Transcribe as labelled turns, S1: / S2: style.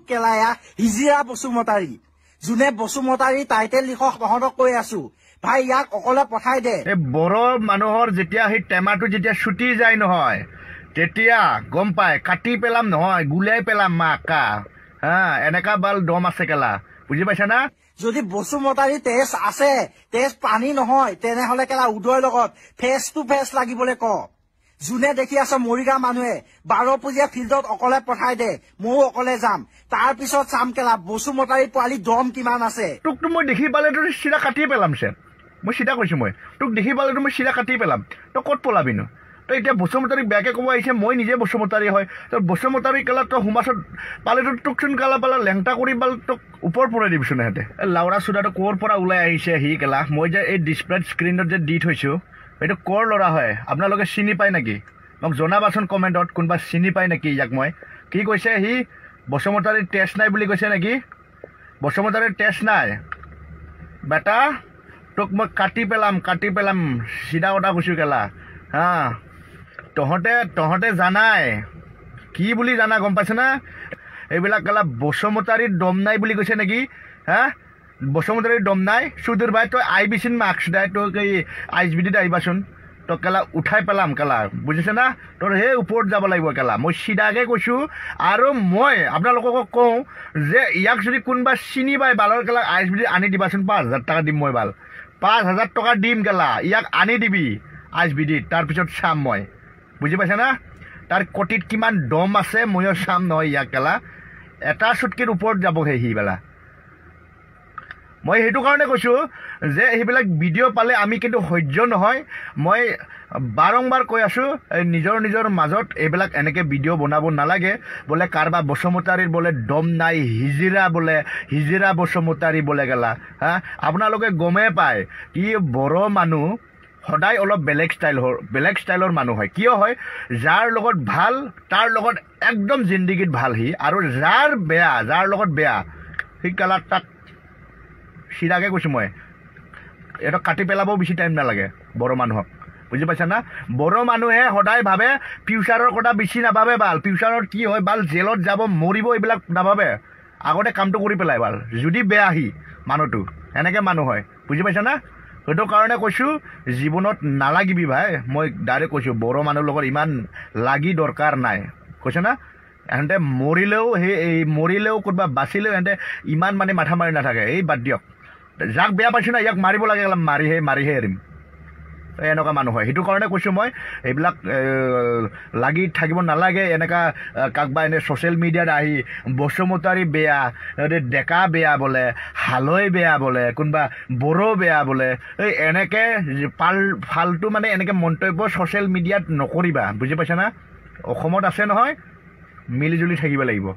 S1: কেলায়া হিজিৰা বসুমতাৰী যোনে বসুমতাৰী টাইটেল লিখক তহঁতক কৈ আছো ভাই ইয়াক অকলে পঠাই দে
S2: এই বড়ো মানুহৰ যেতিয়া সেই টেমাটো যেতিয়া ছুটি যায় নহয় তেতিয়া গম পায় কাটি পেলাম নহয় গুলাই পেলাম মাকা হা এনেকা বাল দম আছে কেলা বুজি পাইছা না
S1: যদি বসুমতাৰী তেজ আছে তেজ পানী নহয় তেনেহলে কেলা উদয়ৰ লগত ফেচ টু ফেচ লাগিবলৈ ক যোনে দেখি আছে মৰিগাঁও মানুহে 12 পুজিয়া ফিল্ডত অকলে পঠাই দে ময়ো অকলে যাম তাৰ পিছত চাম কেলা বসুমতাৰী পোৱালি দম কিমান আছে
S2: তোকতো মই দেখি পালে তোৰ চিৰা কাটি পেলাম চেন মই চিধা কৈছো মই তোক দেখি পালে মই চিৰা কাটি পেলাম তই ক'ত পলাবি নো তই এতিয়া বসুমতাৰীক বেয়াকে ক'ব আহিছে মই নিজে বসুমতাৰী হয় তই বসুমতাৰী কেলা তই হুমাছত পালে তোকচোন কালা পালা লেংটা কৰি পালে তোক ওপৰ পৰাই দিবিচোন সিহঁতে লাউৰা চুদাটো ক'ৰ পৰা ওলাই আহিছে সি কেলা মই যে এই ডিছপ্লেত স্ক্ৰীণত যে দি থৈছো এইটো ক'ৰ ল'ৰা হয় আপোনালোকে চিনি পায় নেকি মোক জনাবাচোন কমেণ্টত কোনোবা চিনি পায় নেকি ইয়াক মই কি কৈছে সি বসুমতাৰীৰ টেষ্ট নাই বুলি কৈছে নেকি বসুমতাৰীৰ টেষ্ট নাই বেটা তোক মই কাটি পেলাম চিধা কথা কৈছোঁ কেলা হা তহঁতে জানাই কি বুলি জানা গম পাইছে না এইবিলাক কেলা বসুমতাৰীৰ দম নাই বুলি কৈছে নেকি হা বসুমতাৰীৰ দম নাই সুধীৰ ভাই তই আহিবিচোন মাৰ্কছ দাই তোক এই ISBD আহিবাচোন তোক কেলা উঠাই পেলাম কেলা বুজিছে না তোৰ সেই ওপৰত যাব লাগিব কেলা মই চিধাকৈ কৈছোঁ আৰু মই আপোনালোকক কওঁ যে ইয়াক যদি কোনোবা চিনি পায় বালৰ কেলা ISBD আনি দিবাচোন 5,000 টকা দিম মই বাল 5,000 টকা দিম কেলা ইয়াক আনি দিবি ISBD তাৰপিছত চাম মই বুজি পাইছে না তাৰ কটিত কিমান দম আছে ময়ো চাম নহয় ইয়াক কেলা এটা চুটকিৰ ওপৰত যাবহে সি বেলা মই সেইটো কাৰণে কৈছোঁ যে সেইবিলাক ভিডিঅ' পালে আমি কিন্তু সহ্য নহয় মই বাৰম্বাৰ কৈ আছোঁ নিজৰ মাজত এইবিলাক এনেকৈ ভিডিঅ' বনাব নালাগে বোলে কাৰোবাৰ বসুমতাৰীৰ বোলে দম নাই হিজিৰা বসুমতাৰী বোলে গেলা হা আপোনালোকে গমেই পায় কি বড়ো মানুহ সদায় অলপ বেলেগ ষ্টাইলৰ মানুহ হয় কিয় হয় যাৰ লগত ভাল তাৰ লগত একদম জিন্দগীত ভাল সি আৰু যাৰ লগত বেয়া সি কেলা তাক চিধাকৈ কৈছোঁ মই এইটো কাটি পেলাবও বেছি টাইম নালাগে বড়ো মানুহক বুজি পাইছা না বড়ো মানুহে সদায় ভাবে ফিউচাৰৰ কথা বেছি নাভাবে বাল ফিউচাৰত কি হয় বাল জেলত যাব মৰিব এইবিলাক নাভাবে আগতে কামটো কৰি পেলাই বাল যদি বেয়া সি মানুহটো এনেকৈ মানুহ হয় বুজি পাইছা না সেইটো কাৰণে কৈছোঁ জীৱনত নালাগিবি ভাই মই ডাইৰেক্ট কৈছোঁ বড়ো মানুহৰ লগত ইমান লাগি দৰকাৰ নাই কৈছে না এহেঁতে মৰিলেও ক'ৰবা বাচিলেও এহেঁতে ইমান মানে মাথা মাৰি নাথাকে এই বাদ দিয়ক যাক বেয়া পাইছোঁ না ইয়াক মাৰিব লাগে মাৰিহে এৰিম এনেকুৱা মানুহ হয় সেইটো কাৰণে কৈছোঁ মই এইবিলাক লাগি থাকিব নালাগে এনেকুৱা কাকবা এনে ছ'চিয়েল মিডিয়াত আহি বসুমতাৰী বেয়া ডেকা বেয়া বোলে হালৈ বেয়া বোলে কোনোবা বড়ো বেয়া বোলে এই এনেকৈ ফাল্টু মানে এনেকৈ মন্তব্য ছ'চিয়েল মিডিয়াত নকৰিবা বুজি পাইছা না অসমত আছে নহয় মিলিজুলি থাকিব লাগিব